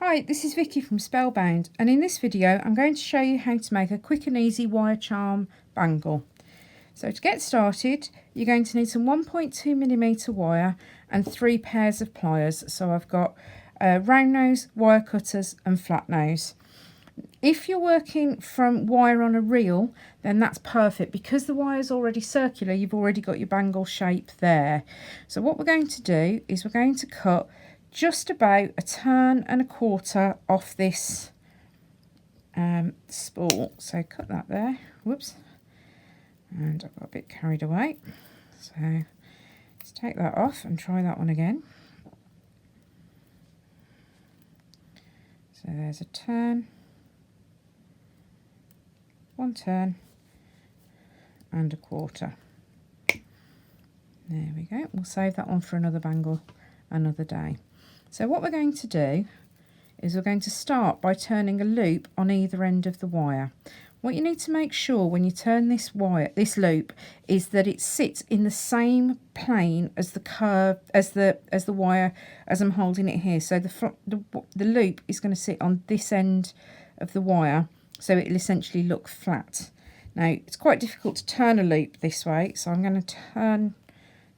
Hi, this is Vicky from Spellbound, and in this video I'm going to show you how to make a quick and easy wire charm bangle. So to get started, you're going to need some 1.2mm wire and 3 pairs of pliers. So I've got round nose, wire cutters and flat nose. If you're working from wire on a reel, then that's perfect. Because the wire is already circular, you've already got your bangle shape there. So what we're going to do is we're going to cut just about 1 1/4 off this spool. So cut that there. Whoops. And I got a bit carried away. So let's take that off and try that one again. So there's a turn, 1 turn and 1/4. There we go. We'll save that one for another bangle another day. So what we're going to do is we're going to start by turning a loop on either end of the wire. What you need to make sure when you turn this loop is that it sits in the same plane as the curve as the wire as I'm holding it here. So the loop is going to sit on this end of the wire, so it'll essentially look flat. Now it's quite difficult to turn a loop this way, so I'm going to turn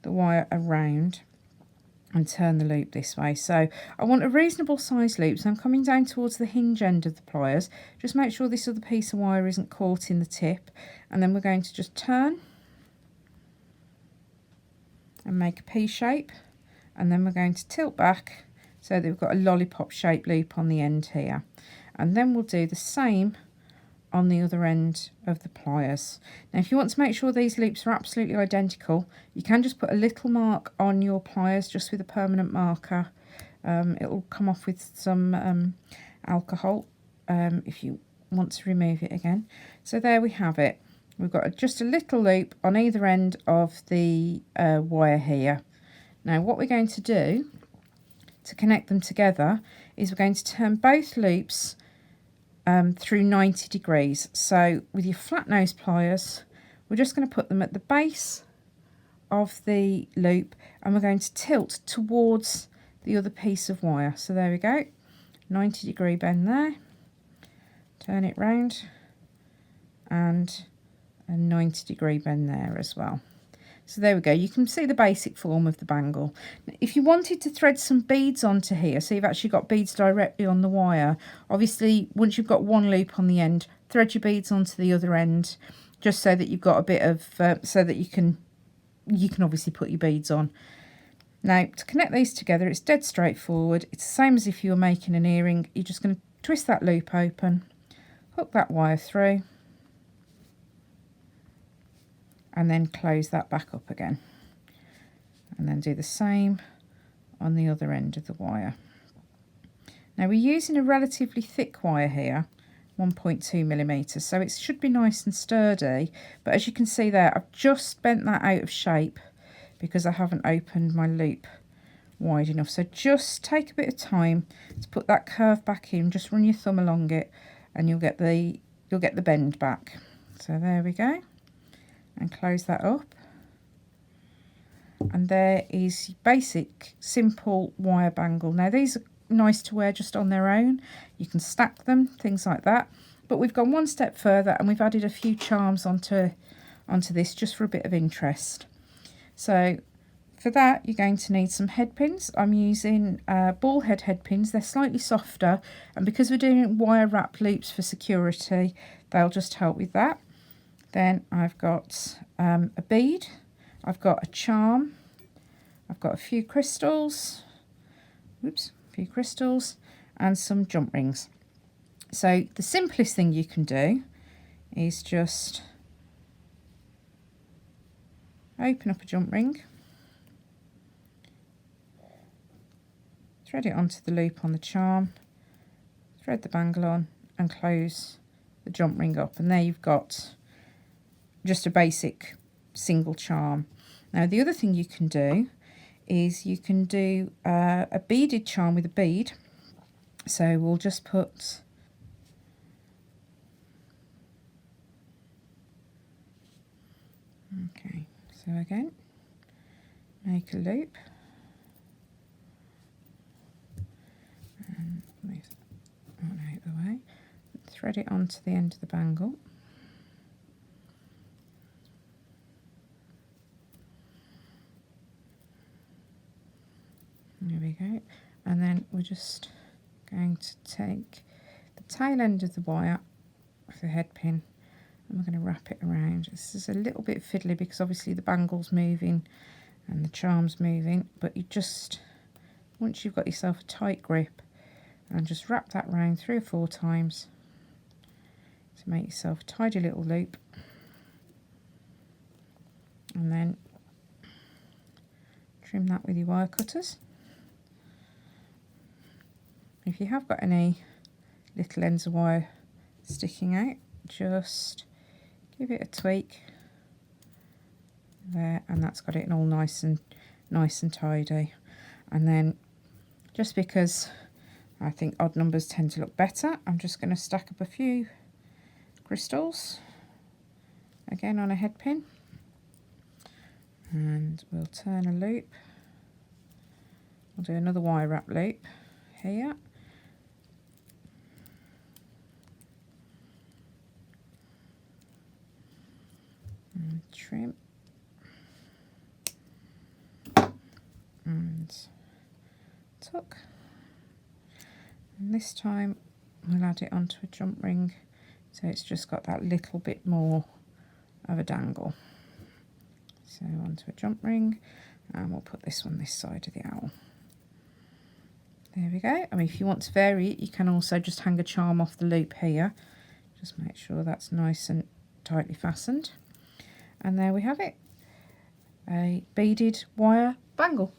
the wire around and turn the loop this way. So I want a reasonable size loop, so I'm coming down towards the hinge end of the pliers. Just make sure this other piece of wire isn't caught in the tip, and then we're going to just turn and make a P shape, and then we're going to tilt back so that we've got a lollipop shaped loop on the end here, and then we'll do the same on the other end of the pliers. Now if you want to make sure these loops are absolutely identical, you can just put a little mark on your pliers just with a permanent marker. It will come off with some alcohol if you want to remove it again. So there we have it. We've got just a little loop on either end of the wire here. Now what we're going to do to connect them together is we're going to turn both loops through 90 degrees. So with your flat nose pliers, we're just going to put them at the base of the loop, and we're going to tilt towards the other piece of wire. So there we go, 90 degree bend there, turn it round, and a 90 degree bend there as well. So there we go, you can see the basic form of the bangle. If you wanted to thread some beads onto here, so you've actually got beads directly on the wire, obviously once you've got one loop on the end, thread your beads onto the other end, just so that you've got a bit of, so that you can obviously put your beads on. Now to connect these together, it's dead straightforward. It's the same as if you were making an earring. You're just going to twist that loop open, hook that wire through, and then close that back up again, and then do the same on the other end of the wire. Now we're using a relatively thick wire here, 1.2mm, so it should be nice and sturdy, but as you can see there, I've just bent that out of shape because I haven't opened my loop wide enough. So just take a bit of time to put that curve back in, just run your thumb along it and you'll get the bend back. So there we go, and close that up, and there is basic simple wire bangle. Now these are nice to wear just on their own, you can stack them, things like that, but we've gone one step further and we've added a few charms onto this just for a bit of interest. So for that you're going to need some head pins. I'm using ball head pins. They're slightly softer, and because we're doing wire wrap loops for security, they'll just help with that. Then I've got a bead, I've got a charm, I've got a few crystals, and some jump rings. So the simplest thing you can do is just open up a jump ring, thread it onto the loop on the charm, thread the bangle on and close the jump ring up, and there you've got just a basic single charm. Now the other thing you can do is you can do a beaded charm with a bead. So we'll just put so again make a loop and move thread it onto the end of the bangle. There we go. And then we're just going to take the tail end of the wire of the head pin and we're going to wrap it around. This is a little bit fiddly because obviously the bangle's moving and the charm's moving, but you just, once you've got yourself a tight grip, and just wrap that round 3 or 4 times to make yourself a tidy little loop, and then trim that with your wire cutters. If you have got any little ends of wire sticking out, just give it a tweak there, and that's got it all nice and tidy. And then, just because I think odd numbers tend to look better, I'm just going to stack up a few crystals again on a head pin, and we'll turn a loop. We'll do another wire wrap loop here, and trim and tuck, and this time we'll add it onto a jump ring so it's just got that little bit more of a dangle. So onto a jump ring, and we'll put this one this side of the owl. There we go. I mean, if you want to vary it, you can also just hang a charm off the loop here. Just make sure that's nice and tightly fastened. And there we have it, a beaded wire bangle.